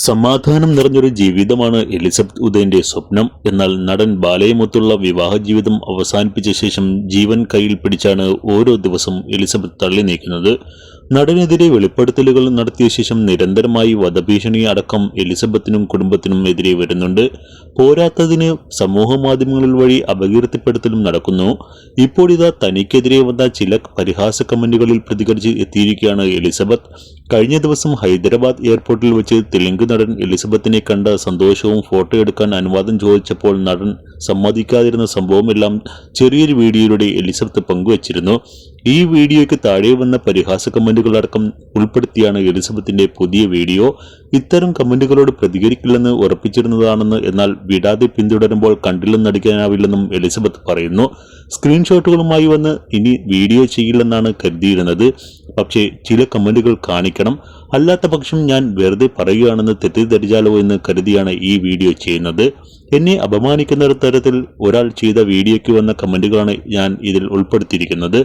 സമാധാനം നിറഞ്ഞൊരു ജീവിതമാണ് എലിസബത്ത് ഉദയന്റെ സ്വപ്നം. എന്നാൽ നടൻ ബാലയുമൊത്തുള്ള വിവാഹ ജീവിതം അവസാനിപ്പിച്ച ശേഷം ജീവൻ കയ്യിൽ പിടിച്ചാണ് ഓരോ ദിവസം എലിസബത്ത് തള്ളി നീക്കുന്നത്. നടനെതിരെ വെളിപ്പെടുത്തലുകൾ നടത്തിയ ശേഷം നിരന്തരമായി വധഭീഷണി അടക്കം എലിസബത്തിനും കുടുംബത്തിനും എതിരെ വരുന്നുണ്ട്. പോരാത്തതിന് സമൂഹ മാധ്യമങ്ങളിൽ വഴി അപകീർത്തിപ്പെടുത്തലും നടക്കുന്നു. ഇപ്പോഴിതാ തനിക്കെതിരെ വന്ന ചില പരിഹാസ കമന്റുകളിൽ പ്രതികരിച്ച് എത്തിയിരിക്കുകയാണ് എലിസബത്ത്. കഴിഞ്ഞ ദിവസം ഹൈദരാബാദ് എയർപോർട്ടിൽ വെച്ച് തെലുങ്ക് നടൻ എലിസബത്തിനെ കണ്ട സന്തോഷവും ഫോട്ടോ എടുക്കാൻ അനുവാദം ചോദിച്ചപ്പോൾ നടൻ സമ്മതിക്കാതിരുന്ന സംഭവമെല്ലാം ചെറിയൊരു വീഡിയോയിലൂടെ എലിസബത്ത് പങ്കുവച്ചിരുന്നു. ഈ വീഡിയോയ്ക്ക് താഴെ വന്ന പരിഹാസ കമന്റുകളടക്കം ഉൾപ്പെടുത്തിയാണ് എലിസബത്തിന്റെ പുതിയ വീഡിയോ. ഇത്തരം കമന്റുകളോട് പ്രതികരിക്കില്ലെന്ന് ഉറപ്പിച്ചിരുന്നതാണെന്ന്, എന്നാൽ വിടാതെ പിന്തുടരുമ്പോൾ കണ്ടില്ലെന്ന് നടിക്കാനാവില്ലെന്നും എലിസബത്ത് പറയുന്നു. സ്ക്രീൻഷോട്ടുകളുമായി വന്ന് ഇനി വീഡിയോ ചെയ്യില്ലെന്നാണ് കരുതിയിരുന്നത്. പക്ഷേ ചില കമന്റുകൾ കാണിക്കണം, അല്ലാത്ത പക്ഷം ഞാൻ വെറുതെ പറയുകയാണെന്ന് തെറ്റിദ്ധരിച്ചാലോ എന്ന് കരുതിയാണ് ഈ വീഡിയോ ചെയ്യുന്നത്. എന്നെ അപമാനിക്കുന്ന തരത്തിൽ ഒരാൾ ചെയ്ത വീഡിയോയ്ക്ക് വന്ന കമന്റുകളാണ് ഞാൻ ഇതിൽ ഉൾപ്പെടുത്തിയിരിക്കുന്നത്.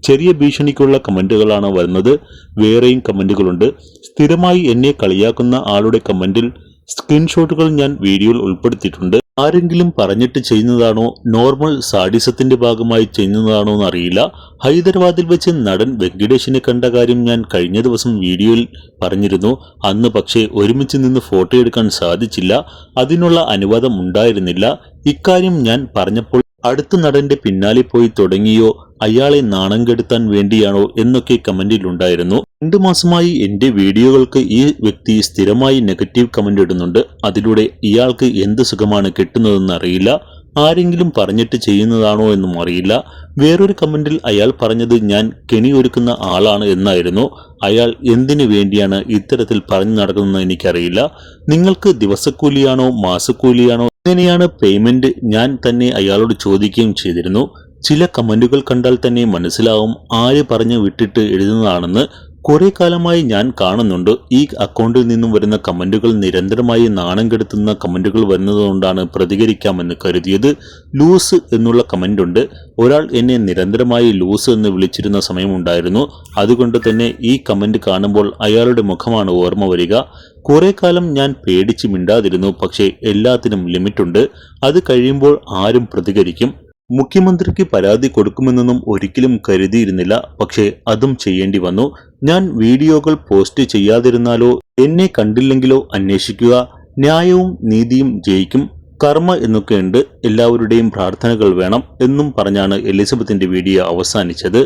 ചെറിയ ഭീഷണിക്കുള്ള കമന്റുകളാണ് വരുന്നത്. വേറെയും കമന്റുകളുണ്ട്. സ്ഥിരമായി എന്നെ കളിയാക്കുന്ന ആളുടെ കമന്റിൽ സ്ക്രീൻഷോട്ടുകൾ ഞാൻ വീഡിയോയിൽ ഉൾപ്പെടുത്തിയിട്ടുണ്ട്. ആരെങ്കിലും പറഞ്ഞിട്ട് ചെയ്യുന്നതാണോ, നോർമൽ സാഡിസത്തിന്റെ ഭാഗമായി ചെയ്യുന്നതാണോ എന്നറിയില്ല. ഹൈദരാബാദിൽ വെച്ച് നടൻ വെങ്കിടേഷിനെ കണ്ട കാര്യം ഞാൻ കഴിഞ്ഞ ദിവസം വീഡിയോയിൽ പറഞ്ഞിരുന്നു. അന്ന് പക്ഷേ ഒരുമിച്ച് നിന്ന് ഫോട്ടോ എടുക്കാൻ സാധിച്ചില്ല. അതിനുള്ള അനുവാദം ഉണ്ടായിരുന്നില്ല. ഇക്കാര്യം ഞാൻ പറഞ്ഞപ്പോൾ അടുത്ത നടന്റെ പിന്നാലെ പോയി തുടങ്ങിയോ, അയാളെ നാണം കെടുത്താൻ വേണ്ടിയാണോ എന്നൊക്കെ കമന്റിലുണ്ടായിരുന്നു. 2 മാസമായി എന്റെ വീഡിയോകൾക്ക് ഈ വ്യക്തി സ്ഥിരമായി നെഗറ്റീവ് കമന്റ് ഇടുന്നുണ്ട്. അതിലൂടെ ഇയാൾക്ക് എന്ത് സുഖമാണ് കിട്ടുന്നതെന്ന് അറിയില്ല. ആരെങ്കിലും പറഞ്ഞിട്ട് ചെയ്യുന്നതാണോ എന്നും അറിയില്ല. വേറൊരു കമന്റിൽ അയാൾ പറഞ്ഞത് ഞാൻ കെണി ഒരുക്കുന്ന ആളാണ് എന്നായിരുന്നു. അയാൾ എന്തിനു വേണ്ടിയാണ് ഇത്തരത്തിൽ പറഞ്ഞു നടക്കുന്നതെന്ന് എനിക്കറിയില്ല. നിങ്ങൾക്ക് ദിവസക്കൂലിയാണോ മാസക്കൂലിയാണോ, എങ്ങനെയാണ് പേയ്മെന്റ്, ഞാൻ തന്നെ അയാളോട് ചോദിക്കുകയും ചെയ്തിരുന്നു. ചില കമന്റുകൾ കണ്ടാൽ തന്നെ മനസ്സിലാവും ആര് പറഞ്ഞു വിട്ടിട്ട് എഴുതുന്നതാണെന്ന്. കുറെ കാലമായി ഞാൻ കാണുന്നുണ്ട് ഈ അക്കൗണ്ടിൽ നിന്നും വരുന്ന കമന്റുകൾ നിരന്തരമായി നാണം കെടുത്തുന്ന കമന്റുകൾ വരുന്നതുകൊണ്ടാണ് പ്രതികരിക്കാമെന്ന് കരുതിയത്. ലൂസ് എന്നുള്ള കമന്റ് ഉണ്ട്. ഒരാൾ എന്നെ നിരന്തരമായി ലൂസ് എന്ന് വിളിച്ചിരുന്ന സമയമുണ്ടായിരുന്നു. അതുകൊണ്ട് തന്നെ ഈ കമന്റ് കാണുമ്പോൾ അയാളുടെ മുഖമാണ് ഓർമ്മ വരിക. കുറെ കാലം ഞാൻ പേടിച്ച് മിണ്ടാതിരുന്നു. പക്ഷേ എല്ലാത്തിനും ലിമിറ്റുണ്ട്. അത് കഴിയുമ്പോൾ ആരും പ്രതികരിക്കും. മുഖ്യമന്ത്രിക്ക് പരാതി കൊടുക്കുമെന്നൊന്നും ഒരിക്കലും കരുതിയിരുന്നില്ല. പക്ഷേ അതും ചെയ്യേണ്ടി വന്നു. ഞാൻ വീഡിയോകൾ പോസ്റ്റ് ചെയ്യാതിരുന്നാലോ, എന്നെ കണ്ടില്ലെങ്കിലോ അന്വേഷിക്കുക. ന്യായവും നീതിയും ജയിക്കും. കർമ്മ എന്നൊക്കെയുണ്ട്. എല്ലാവരുടെയും പ്രാർത്ഥനകൾ വേണം എന്നും പറഞ്ഞാണ് എലിസബത്തിന്റെ വീഡിയോ അവസാനിച്ചത്.